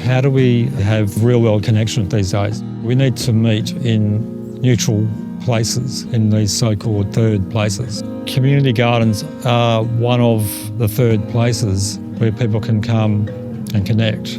how do we have real-world connection these days? We need to meet in neutral places, in these so-called third places. Community gardens are one of the third places where people can come and connect.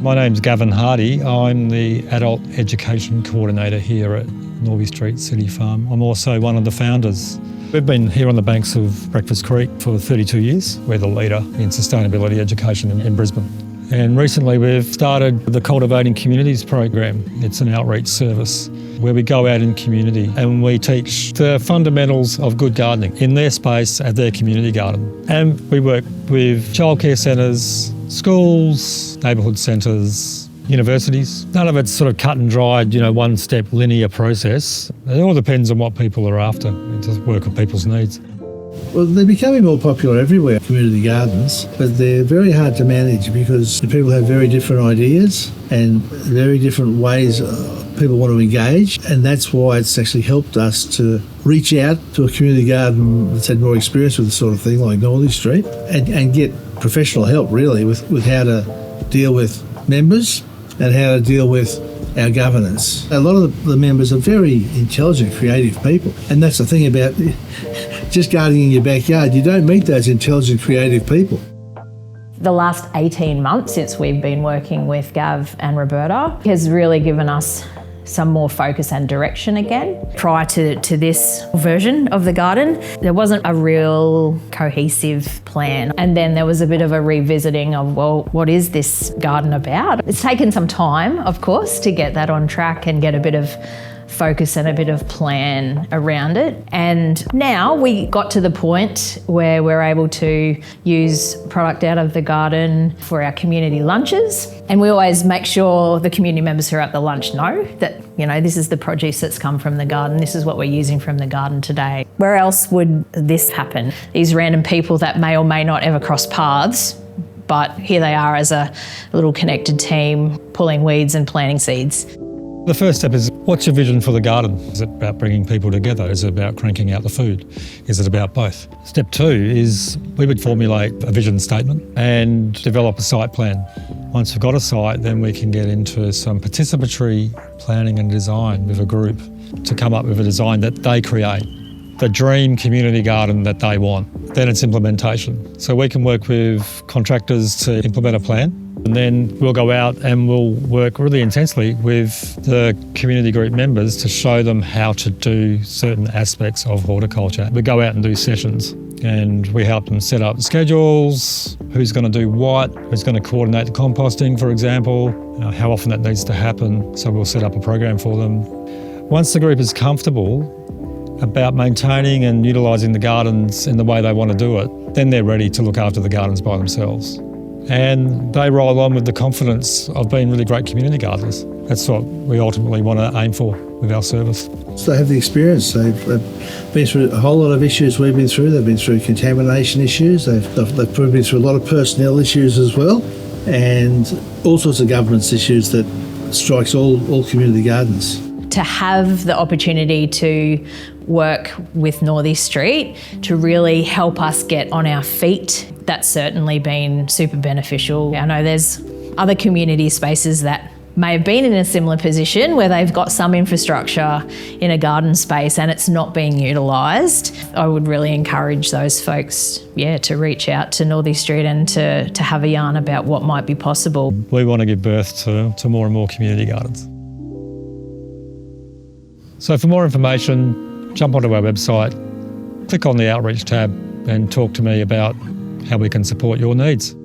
My name's Gavin Hardy. I'm the Adult Education Coordinator here at Northey Street City Farm. I'm also one of the founders. We've been here on the banks of Breakfast Creek for 32 years. We're the leader in sustainability education in Brisbane. And recently we've started the Cultivating Communities program. It's an outreach service where we go out in community and we teach the fundamentals of good gardening in their space at their community garden. And we work with childcare centres, schools, neighbourhood centres, universities. None of it's sort of cut and dried, one-step linear process. It all depends on what people are after. It just work with people's needs. Well, they're becoming more popular everywhere, community gardens, but they're very hard to manage because the people have very different ideas and very different ways people want to engage, and that's why it's actually helped us to reach out to a community garden that's had more experience with this sort of thing, like Northey Street, and get professional help, really, with how to deal with members and how to deal with our governance. A lot of the members are very intelligent, creative people, and that's the thing about just gardening in your backyard. You don't meet those intelligent, creative people. The last 18 months since we've been working with Gav and Roberta has really given us some more focus and direction again. Prior to this version of the garden, there wasn't a real cohesive plan. And then there was a bit of a revisiting of, well, what is this garden about? It's taken some time, of course, to get that on track and get a bit of focus and a bit of plan around it. And now we got to the point where we're able to use product out of the garden for our community lunches. And we always make sure the community members who are at the lunch know that, this is the produce that's come from the garden. This is what we're using from the garden today. Where else would this happen? These random people that may or may not ever cross paths, but here they are as a little connected team, pulling weeds and planting seeds. The first step is, what's your vision for the garden? Is it about bringing people together? Is it about cranking out the food? Is it about both? Step 2 is we would formulate a vision statement and develop a site plan. Once we've got a site, then we can get into some participatory planning and design with a group to come up with a design that they create, the dream community garden that they want. Then it's implementation. So we can work with contractors to implement a plan. And then we'll go out and we'll work really intensely with the community group members to show them how to do certain aspects of horticulture. We go out and do sessions and we help them set up schedules, who's going to do what, who's going to coordinate the composting, for example, how often that needs to happen. So we'll set up a program for them. Once the group is comfortable about maintaining and utilising the gardens in the way they want to do it, then they're ready to look after the gardens by themselves. And they roll on with the confidence of being really great community gardeners. That's what we ultimately want to aim for with our service. So they have the experience. They've been through a whole lot of issues we've been through. They've been through contamination issues. They've been through a lot of personnel issues as well, and all sorts of governance issues that strikes all community gardens. To have the opportunity to work with Northey Street to really help us get on our feet, that's certainly been super beneficial. I know there's other community spaces that may have been in a similar position where they've got some infrastructure in a garden space and it's not being utilised. I would really encourage those folks, to reach out to Northey Street and to have a yarn about what might be possible. We want to give birth to more and more community gardens. So for more information, jump onto our website, click on the Outreach tab and talk to me about how we can support your needs.